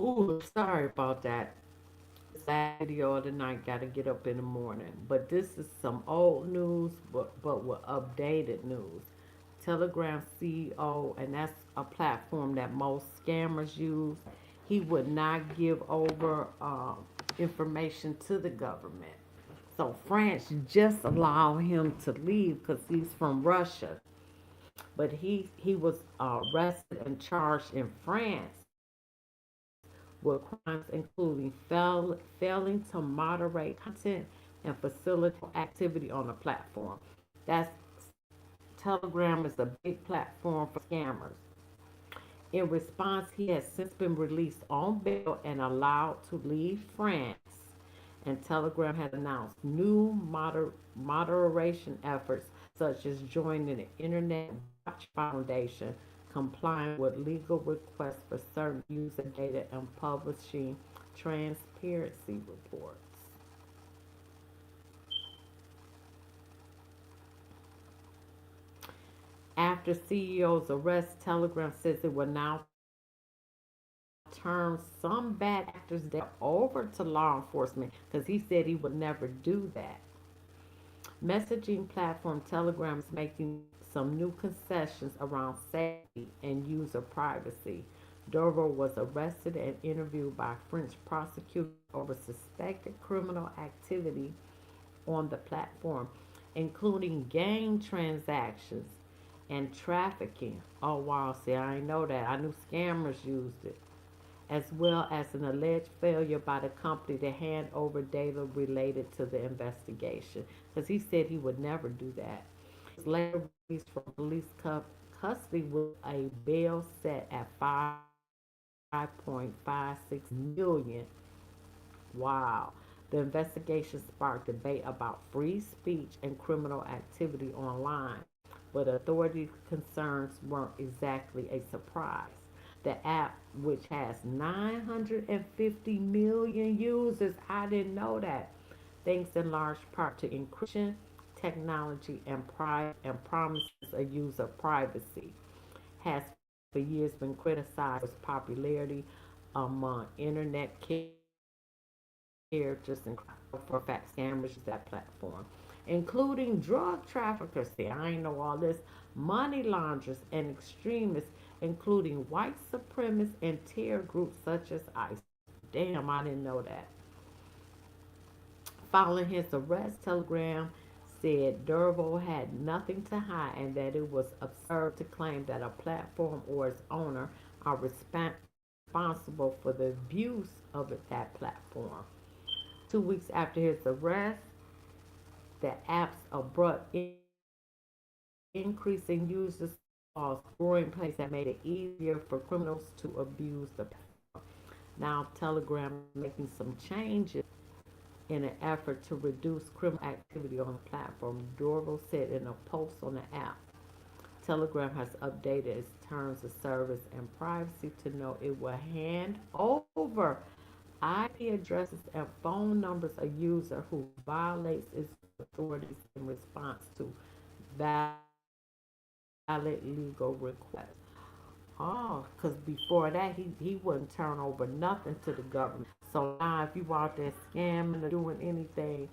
Ooh, sorry about that. This last video of the night, got to get up in the morning. But this is some old news, but with updated news. Telegram CEO, and that's a platform that most scammers use. He would not give over information to the government. So France just allowed him to leave because he's from Russia. But he was arrested and charged in France with crimes including failing to moderate content and facilitate activity on the platform. That's Telegram is a big platform for scammers. In response, he has since been released on bail and allowed to leave France. And Telegram has announced new moderation efforts, such as joining the Internet Watch Foundation, complying with legal requests for certain user data, and publishing transparency reports. After CEO's arrest, Telegram says it will now turn some bad actors over to law enforcement because he said he would never do that. Messaging platform Telegram is making some new concessions around safety and user privacy. Dover was arrested and interviewed by French prosecutors over suspected criminal activity on the platform, including game transactions and trafficking. Oh wow, see, I didn't know that. I knew scammers used it, as well as an alleged failure by the company to hand over data related to the investigation, because he said he would never do that. He was later released from police custody with a bail set at 5.56 million. Wow. The investigation sparked debate about free speech and criminal activity online, but authorities' concerns weren't exactly a surprise. The app, which has 950 million users, I didn't know that, thanks in large part to encryption technology and promises a user privacy, has for years been criticized for its popularity among internet characters and for fact scammers use that platform, including drug traffickers. See, I ain't know all this. Money launderers and extremists, including white supremacists and terror groups such as ISIS. Damn, I didn't know that. Following his arrest, Telegram said Dervo had nothing to hide and that it was absurd to claim that a platform or its owner are responsible for the abuse of that platform. 2 weeks after his arrest, the app's abrupt increase in users caused growing pains that made it easier for criminals to abuse the platform. Now, Telegram is making some changes in an effort to reduce criminal activity on the platform, Dorval said in a post on the app. Telegram has updated its terms of service and privacy to know it will hand over IP addresses and phone numbers a user who violates its authorities in response to valid legal requests. Oh, because before that, he wouldn't turn over nothing to the government. So now, if you out there scamming or doing anything,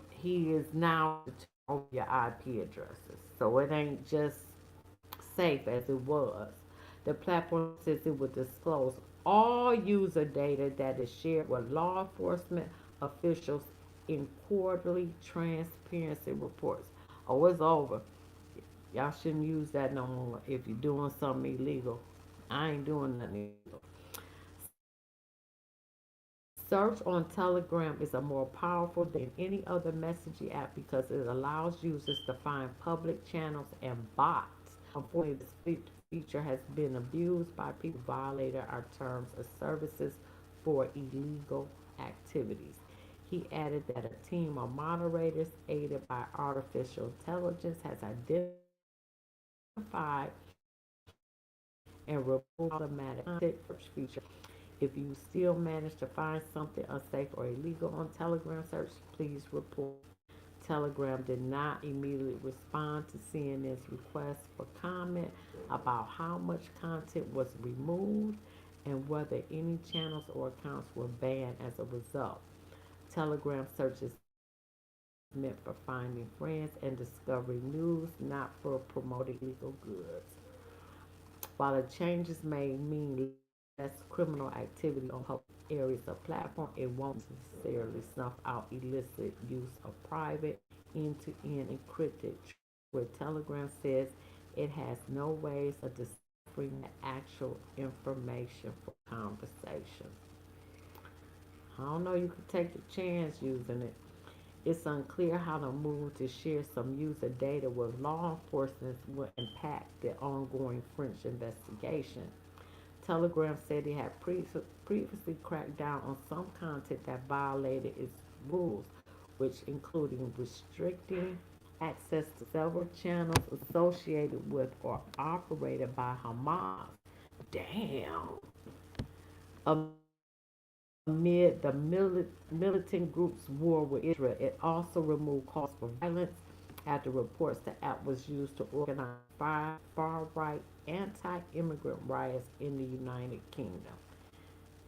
he is now to turn over your IP addresses. So it ain't just safe as it was. The platform says it will disclose all user data that is shared with law enforcement officials in quarterly transparency reports. Oh, it's over. Y'all shouldn't use that no more if you're doing something illegal. I ain't doing nothing illegal. Search on Telegram is a more powerful than any other messaging app because it allows users to find public channels and bots. Unfortunately, this feature has been abused by people who violated our terms of services for illegal activities. He added that a team of moderators aided by artificial intelligence has identified and removed automatic content search feature. If you still manage to find something unsafe or illegal on Telegram search, please report. Telegram did not immediately respond to CNN's request for comment about how much content was removed, and whether any channels or accounts were banned as a result. Telegram search is meant for finding friends and discovering news, not for promoting illegal goods. While the changes may mean less criminal activity on public areas of platform, it won't necessarily snuff out illicit use of private, end-to-end encrypted where Telegram says it has no ways of deciphering the actual information for conversation. I don't know, you could take a chance using it. It's unclear how the move to share some user data with law enforcement will impact the ongoing French investigation. Telegram said it had previously cracked down on some content that violated its rules, which including restricting access to several channels associated with or operated by Hamas. Damn. Amid the militant group's war with Israel, it also removed calls for violence after reports the app was used to organize far-right anti-immigrant riots in the United Kingdom.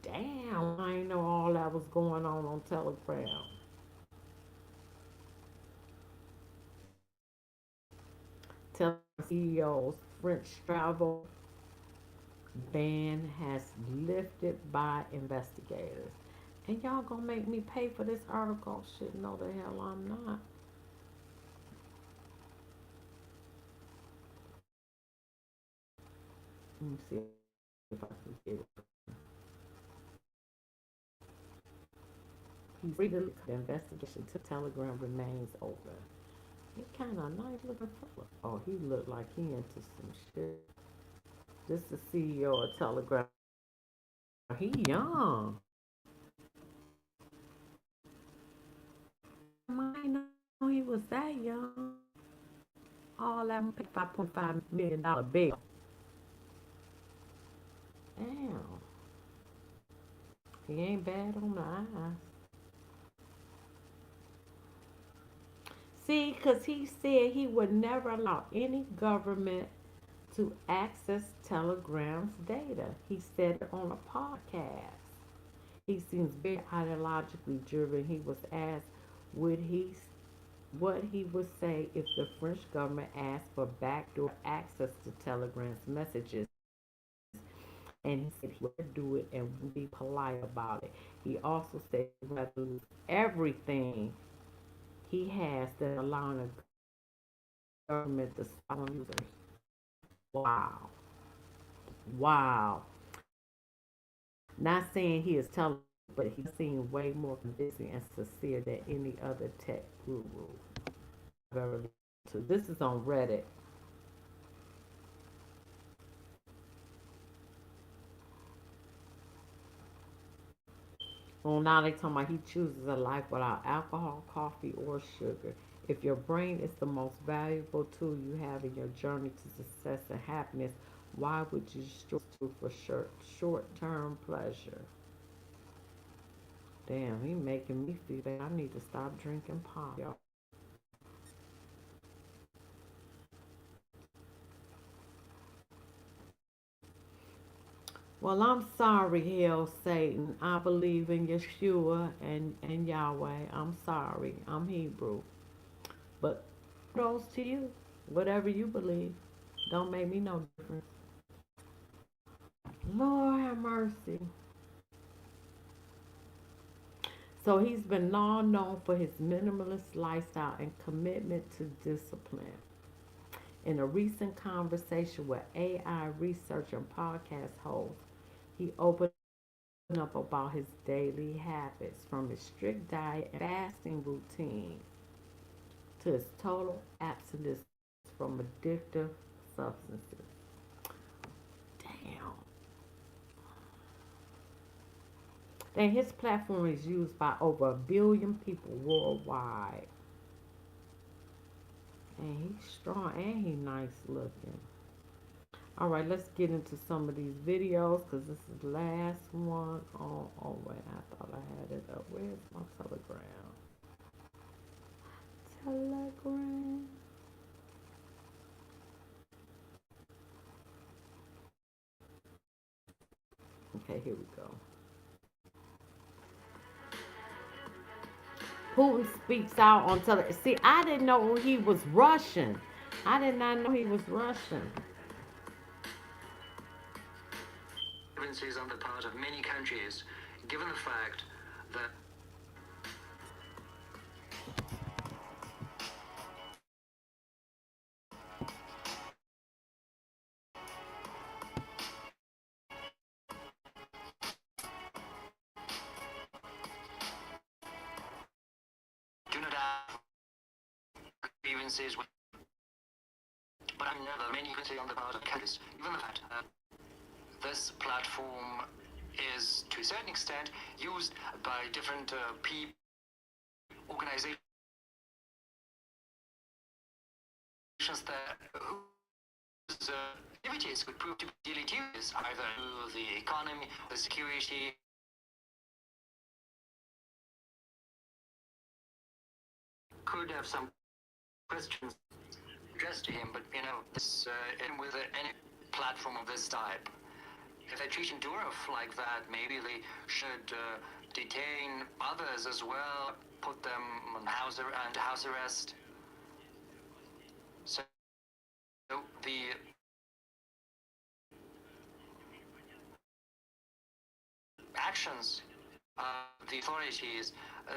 Damn, I didn't know all that was going on Telegram. Telegram CEO's French travel ban has lifted by investigators. And y'all gonna make me pay for this article? Shit, no the hell I'm not. Let me see if I can get it. He's free to the investigation to Telegram remains open. He kind of nice looking fella. Oh, he looked like he into some shit. This is the CEO of Telegram. He young. I know he was that young. All that $5.5 million bill. Damn. He ain't bad on the eyes. See, because he said he would never allow any government to access Telegram's data. He said it on a podcast. He seems very ideologically driven. He was asked would he what he would say if the French government asked for backdoor access to Telegram's messages, and he said he would do it and would be polite about it. He also said he'd rather lose everything he has than allowing the government to stop on users. Wow. Wow. Not saying he is telling, but he seemed way more convincing and sincere than any other tech guru I've ever listened to. This is on Reddit. Well, now they talking about he chooses a life without alcohol, coffee, or sugar. If your brain is the most valuable tool you have in your journey to success and happiness, why would you destroy it for short-term pleasure? Damn, he making me feel that I need to stop drinking pop, y'all. Well, I'm sorry, hell, Satan. I believe in Yeshua and Yahweh. I'm sorry. I'm Hebrew. But kudos to you. Whatever you believe. Don't make me no difference. Lord have mercy. So he's been long known for his minimalist lifestyle and commitment to discipline. In a recent conversation with AI researcher and podcast host, he opened up about his daily habits, from his strict diet and fasting routine to his total abstinence from addictive substances. Damn. And his platform is used by over 1 billion people worldwide. And he's strong and he's nice looking. All right, let's get into some of these videos because this is the last one. Oh wait, I thought I had it up. Where's my Telegram? Telegram. Okay, here we go. Putin speaks out on television. See, I didn't know he was Russian. I did not know he was Russian. Grievances on the part of many countries, given the fact that do not have grievances with, but I know many grievances on the part of countries, given the fact that this platform is to a certain extent used by different people, organizations that whose activities could prove to be deleterious either to the economy, the security. Could have some questions addressed to him, but this in with any platform of this type, if they treat Durov like that, maybe they should detain others as well, put them on house arrest. So the actions of the authorities.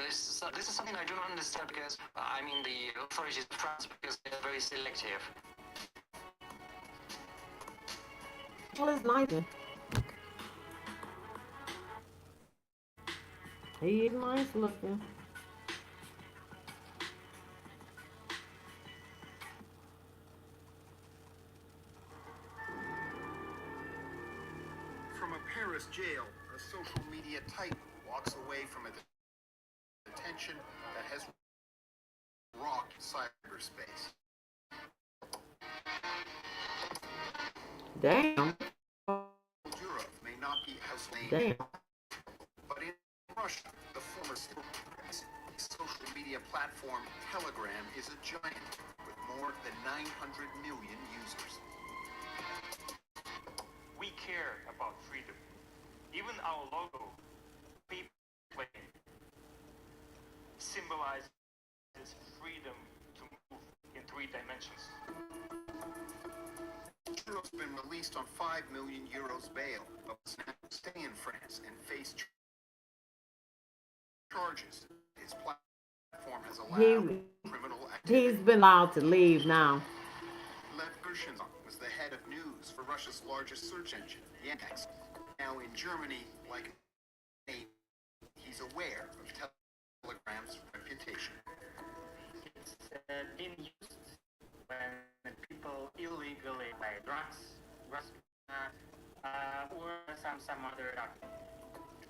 This is something I do not understand because I mean the authorities of France because they're very selective. Well, it's nice. He is nice looking. From a Paris jail, a social media titan walks away from a detention that has rocked cyberspace. Damn. Durov may not be house name, Damn. but in Russia, the former social media platform Telegram is a giant with more than 900 million users. We care about freedom. Even our logo, people symbolizes freedom to move in 3 dimensions. Durov's been released on €5 million bail, but must now stay in France and face charges. His platform has allowed criminal activity. He's been allowed to leave now. Lev Gershenson was the head of news for Russia's largest search engine, Yandex. Now in Germany, like me, he's aware of Telegram's reputation. It's been used when people illegally buy drugs, or some other documents.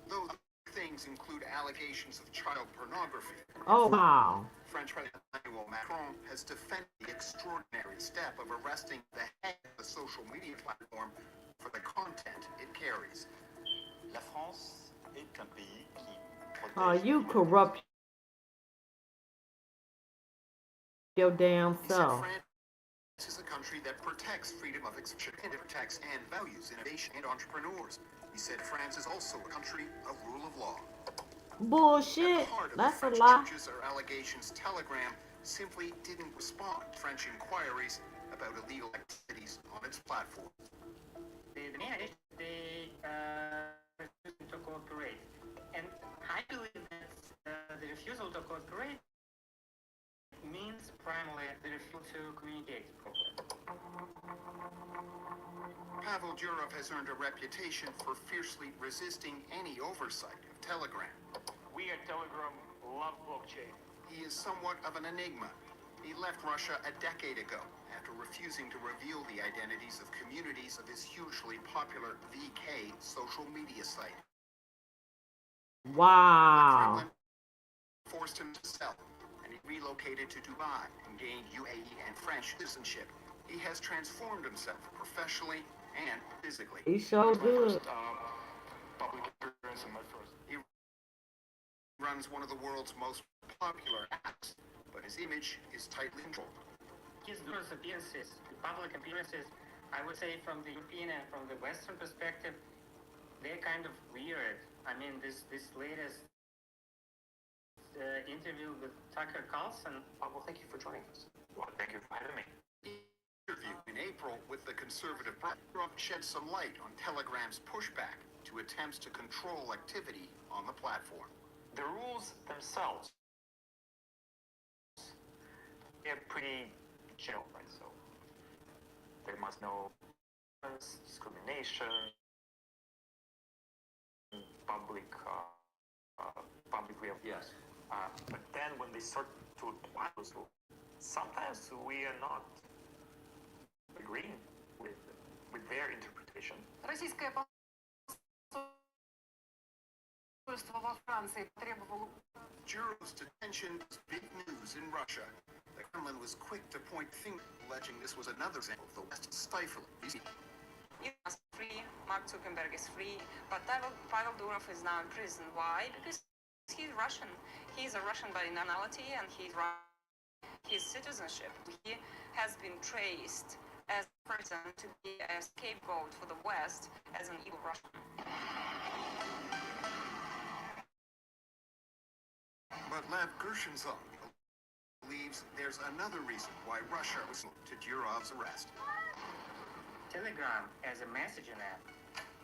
Those things include allegations of child pornography. Oh, wow. French President Emmanuel Macron has defended the extraordinary step of arresting the head of the social media platform for the content it carries. La France est un pays qui Oh, protège you corrupt your damn He said self. France is a country that protects freedom of expression and protects and values innovation and entrepreneurs. He said France is also a country of rule of law. At the Bullshit. heart of That's the a French lie. charges are allegations Telegram simply didn't respond to French inquiries about illegal activities on its platform. The main issue they refusing to cooperate, and I believe that the refusal to cooperate means primarily the refusal to communicate properly. Pavel Durov has earned a reputation for fiercely resisting any oversight of Telegram. We at Telegram love blockchain. He is somewhat of an enigma. He left Russia a decade ago after refusing to reveal the identities of communities of his hugely popular VK social media site. The Wow. Kremlin forced him to sell, and he relocated to Dubai and gained UAE and French citizenship. He has transformed himself professionally and physically. He so good. Public appearance and my first. He runs one of the world's most popular apps, but his image is tightly controlled. His numerous appearances, public appearances, I would say from the European and from the Western perspective, they're kind of weird. I mean, this latest interview with Tucker Carlson. Well, thank you for joining us. Well, thank you for having me. Interview in April with the conservative Trump shed some light on Telegram's pushback to attempts to control activity on the platform. The rules themselves, they're pretty general, right? So there must no discrimination, public way of Yes. But then when they start to apply those rules, sometimes we are not agreeing with their interpretation. Российское посольство во Франции потребовало... Jurov's detention is big news in Russia. The Kremlin was quick to point fingers, alleging this was another example of the West stifling. Elon is free, Mark Zuckerberg is free, but Pavel Durov is now in prison. Why? Because he's Russian. He's a Russian by nationality and his citizenship. He has been traced as a person to be a scapegoat for the West as an evil Russian. But Lev Gershenzon believes there's another reason why Russia was to Durov's arrest. Telegram, as a messaging app,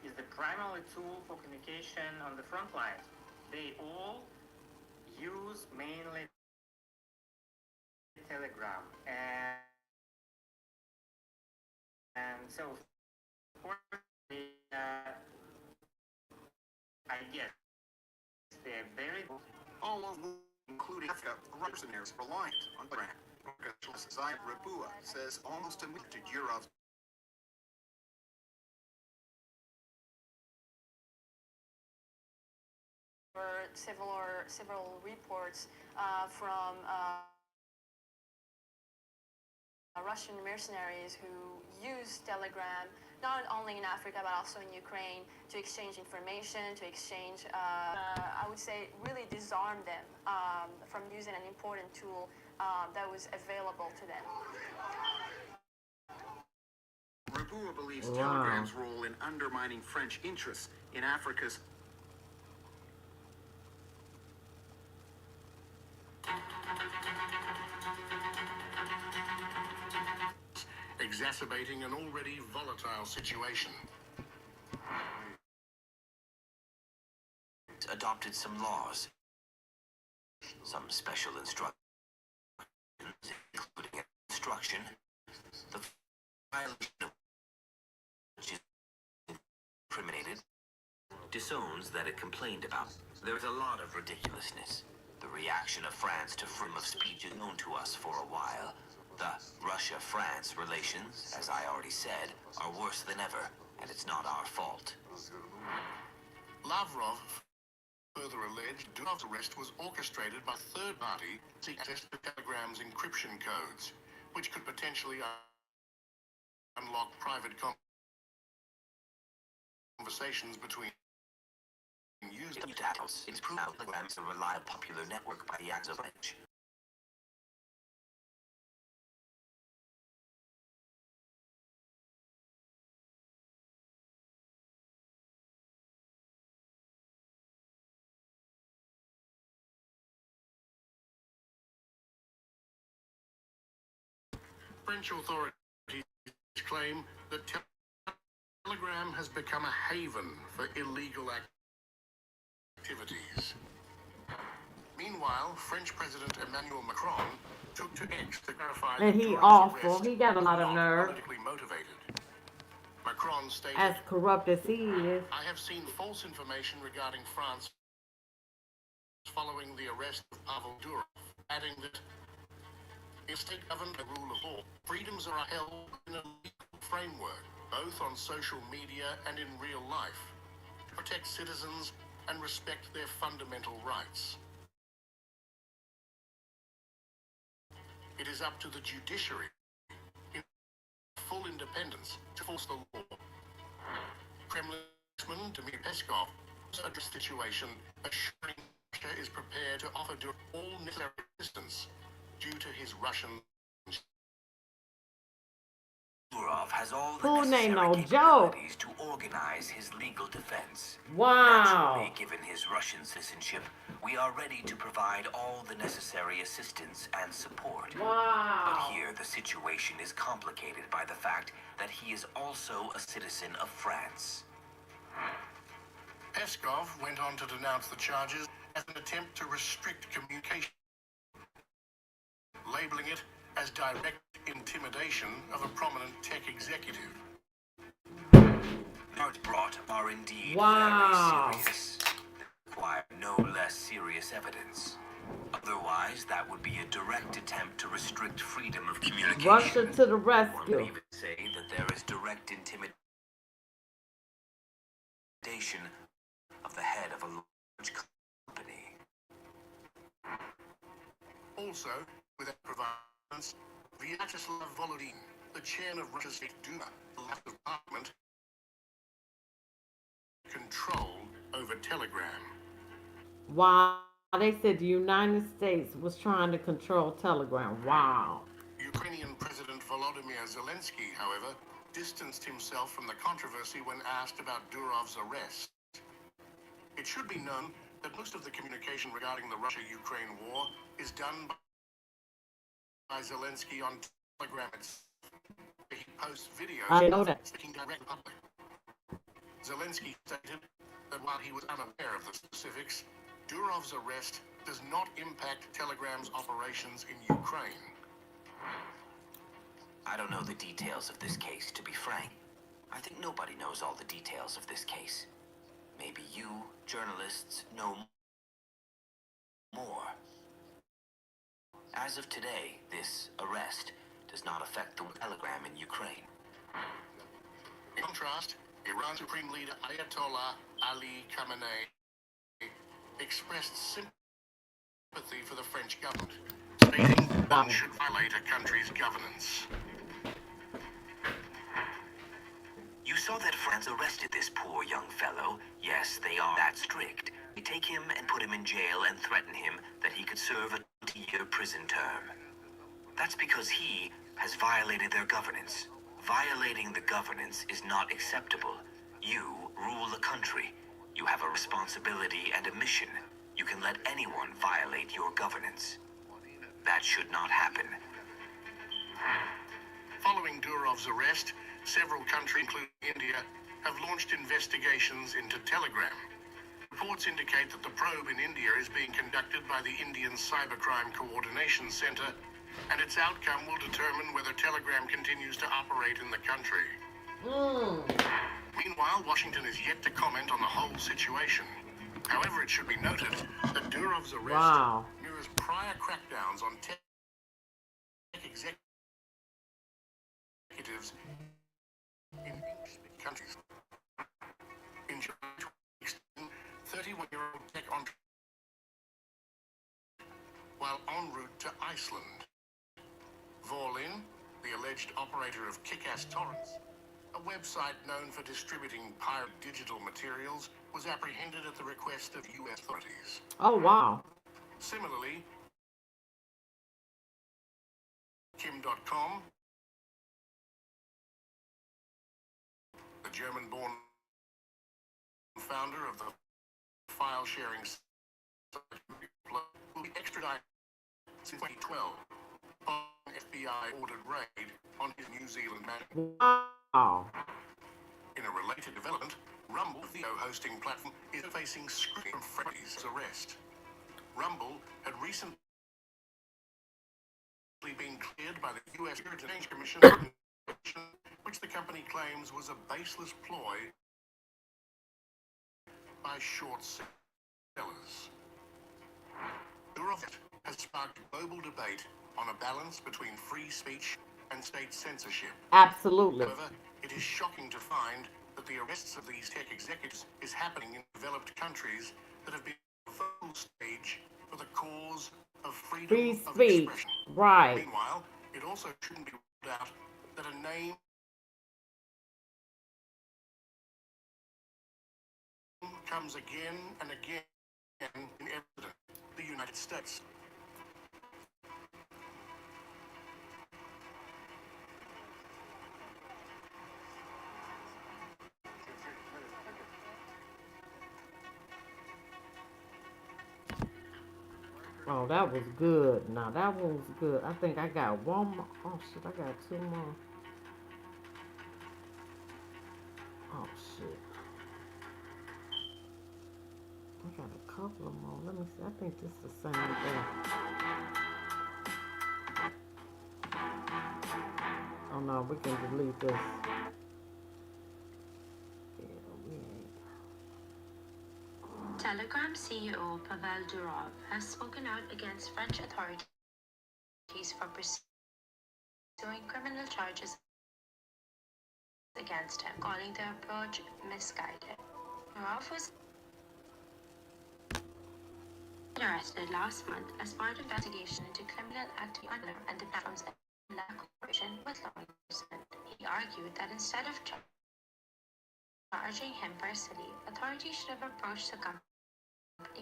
is the primary tool for communication on the front lines. They all use mainly Telegram, and so of course I guess they're very All of them, including Africa, mercenaries reliant on Telegram. Zayed Rabua says almost immediately to Durov's several reports from Russian mercenaries who use Telegram not only in Africa but also in Ukraine to exchange information, to exchange, I would say, really disarm them from using an important tool that was available to them. Rabua believes Wow. Telegram's role in undermining French interests in Africa's exacerbating an already volatile situation. Adopted some laws, some special instructions, including instruction, the violation of which is incriminated, disowns that it complained about. There's a lot of ridiculousness. The reaction of France to freedom of speech is known to us for a while. The Russia-France relations, as I already said, are worse than ever, and it's not our fault. Lavrov further alleged Durov's arrest was orchestrated by a third party seeking access to Telegram's encryption codes, which could potentially unlock private conversations between users. It's proved that Telegram is a reliable popular network by the acts of French. French authorities claim that Telegram has become a haven for illegal activities. Meanwhile, French President Emmanuel Macron took to X to clarify And that he Durov's awful. arrest He got a lot of was not nerve. politically motivated. Macron stated, As corrupt as he is. I have seen false information regarding France following the arrest of Pavel Durov, adding that in a state governed by rule of law, freedoms are held in a legal framework, both on social media and in real life, to protect citizens and respect their fundamental rights. It is up to the judiciary, in full independence, to force the law. Kremlin spokesman Dmitry Peskov addressed the situation, assuring Russia is prepared to offer Durov all necessary assistance due to his Russian Durov has all the Putin ain't necessary no joke. capabilities to organize his legal defense. Wow. Naturally, given his Russian citizenship, we are ready to provide all the necessary assistance and support. But Wow. here, the situation is complicated by the fact that he is also a citizen of France. Peskov went on to denounce the charges as an attempt to restrict communication, labeling it as direct intimidation of a prominent tech executive. Charges brought are indeed Wow. very serious. They require no less serious evidence. Otherwise, that would be a direct attempt to restrict freedom of communication. Russia to the One rescue. could even say that there is direct intimidation of the head of a large company. Also, without providence, Vyacheslav Volodin, the chair of Russia's State Duma, the last of parliament, control over Telegram. Wow. They said the United States was trying to control Telegram. Wow. Ukrainian President Volodymyr Zelensky, however, distanced himself from the controversy when asked about Durov's arrest. It should be known that most of the communication regarding the Russia-Ukraine war is done by Zelensky on Telegram itself. He posts videos I know that. speaking directly to the public. Zelensky stated that while he was unaware of the specifics, Durov's arrest does not impact Telegram's operations in Ukraine. I don't know the details of this case, to be frank. I think nobody knows all the details of this case. Maybe you, journalists, know more. As of today, this arrest does not affect the Telegram in Ukraine. In contrast, Iran Supreme Leader Ayatollah Ali Khamenei expressed sympathy for the French government, stating none should violate a country's governance. You saw that France arrested this poor young fellow. Yes, they are that strict. They take him and put him in jail and threaten him that he could serve a 20-year prison term. That's because he has violated their governance. Violating the governance is not acceptable. You rule the country. You have a responsibility and a mission. You can let anyone violate your governance. That should not happen. Following Durov's arrest, several countries, including India, have launched investigations into Telegram. Reports indicate that the probe in India is being conducted by the Indian Cybercrime Coordination Center, and its outcome will determine whether Telegram continues to operate in the country. Meanwhile, Washington is yet to comment on the whole situation. However, it should be noted that Durov's arrest Wow. mirrors prior crackdowns on tech executives in English-speaking countries. In July 2016, 31-year-old tech entrepreneur while en route to Iceland. Vorlin, the alleged operator of Kickass Torrents, a website known for distributing pirate digital materials, was apprehended at the request of U.S. authorities. Oh, wow. Similarly, Kim.com, the German-born founder of the file-sharing site, will be extradited since 2012 upon an FBI-ordered raid on his New Zealand mansion. Wow. In a related development, Rumble, the video hosting platform, is facing scrutiny from Freddy's arrest. Rumble had recently been cleared by the U.S. Securities Commission, which the company claims was a baseless ploy by short sellers. Durov has sparked global debate on a balance between free speech and state censorship. Absolutely. However, it is shocking to find that the arrests of these tech executives is happening in developed countries that have been on the focal stage for the cause of freedom Free of speech. expression. Right. Meanwhile, it also shouldn't be ruled out that a name comes again and again in evidence: the United States. Oh, that was good. Now that one was good. I think I got one more. Oh shit, I got two more. Oh shit, I got a couple of more. Let me see. I think this is the same thing. Oh no, we can delete this. Yeah, we ain't. Telegram CEO Pavel Durov has spoken out against French authorities for pursuing criminal charges against him, calling the approach misguided. Durov was arrested last month as part of an investigation into criminal activity and the platform's collaboration with law enforcement. He argued that instead of charging him personally, authorities should have approached the company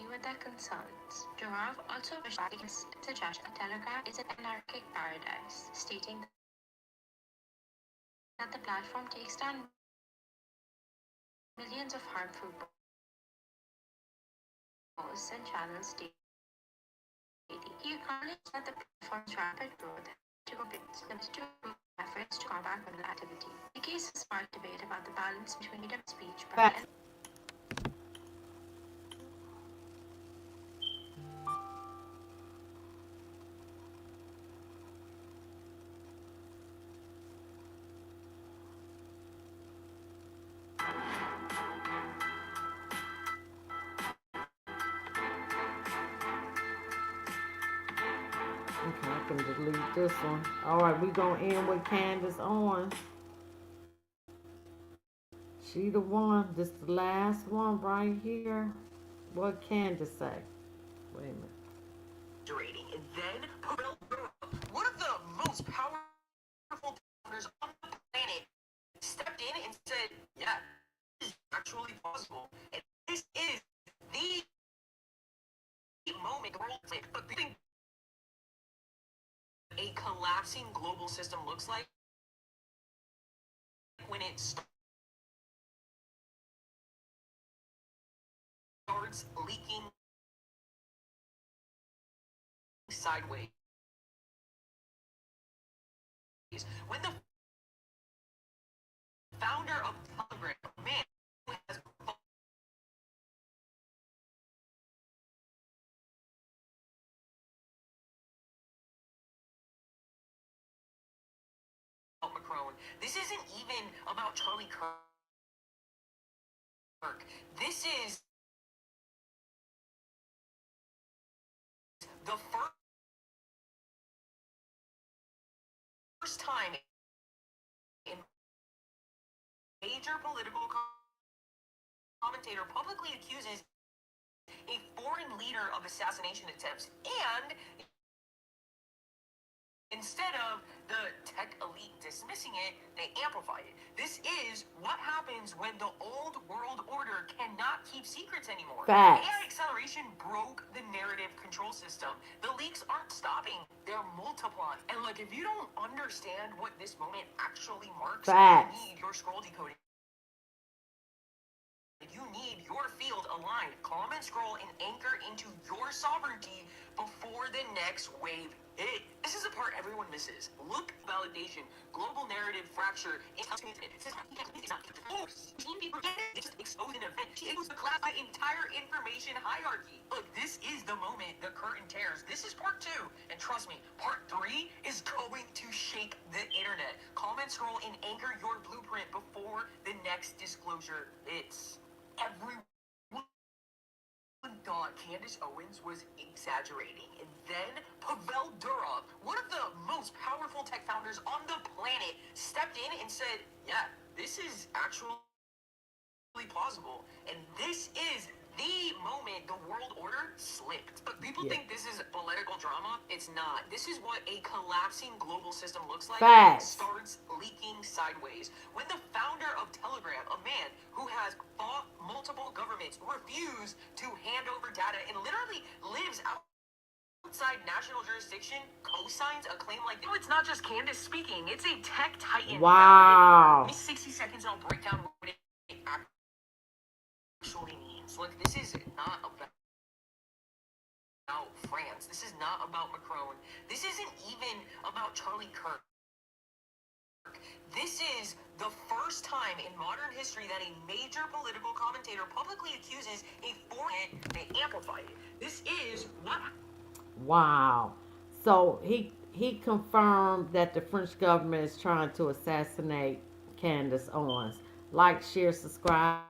with their concerns. Durov also pushed back against the suggestion that Telegram is an anarchic paradise, stating that the platform takes down millions of harmful posts and channels daily. He acknowledged that the platform's rapid growth to limited to efforts to combat criminal activity. The case has sparked debate about the balance between freedom of speech and Okay, I can delete this one. All right, we gonna end with Candace Owens. She the one. This the last one right here. What Candace say? Wait a minute. And then Pavel Durov, one of the most powerful founders on the planet, stepped in and said, "Yeah, this is actually possible, and this is the moment the world is like." But think a collapsing global system looks like when it starts leaking sideways. When the founder of Telegram, a man who has Macron, this isn't even about Charlie Kirk. This is the first time in major political commentator publicly accuses a foreign leader of assassination attempts, and instead of the tech elite dismissing it, they amplify it. This is what happens when the old world order cannot keep secrets anymore. Facts. AI acceleration broke the narrative control system. The leaks aren't stopping, they're multiplying. And look, if you don't understand what this moment actually marks, Facts. you need your scroll decoding. You need your field aligned. Calm and scroll and anchor into your sovereignty before the next wave hit. This is the part everyone misses. Look, validation, global narrative fracture. It's just expose an event. It was the class the entire information hierarchy. Look, this is the moment the curtain tears. This is part 2, and trust me, part 3 is going to shake the internet. Calm and scroll and anchor your blueprint before the next disclosure hits. Everyone thought Candace Owens was exaggerating, and then Pavel Durov, one of the most powerful tech founders on the planet, stepped in and said, "Yeah, this is actually plausible, and this is the moment the world order slipped." But people think this is political drama. It's not. This is what a collapsing global system looks like. Facts. It starts leaking sideways. When the founder of Telegram, a man who has fought multiple governments, refused to hand over data and literally lives outside national jurisdiction, co-signs a claim like, no, it's not just Candace speaking. It's a tech titan. Wow. Give me 60 seconds and I'll break down what it actually means. Look, this is not about about France. This is not about Macron. This isn't even about Charlie Kirk. This is the first time in modern history that a major political commentator publicly accuses a foreign. They amplify it. This is what. Wow. So he confirmed that the French government is trying to assassinate Candace Owens. Like, share, subscribe,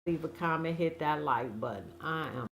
leave a comment, hit that like button. I am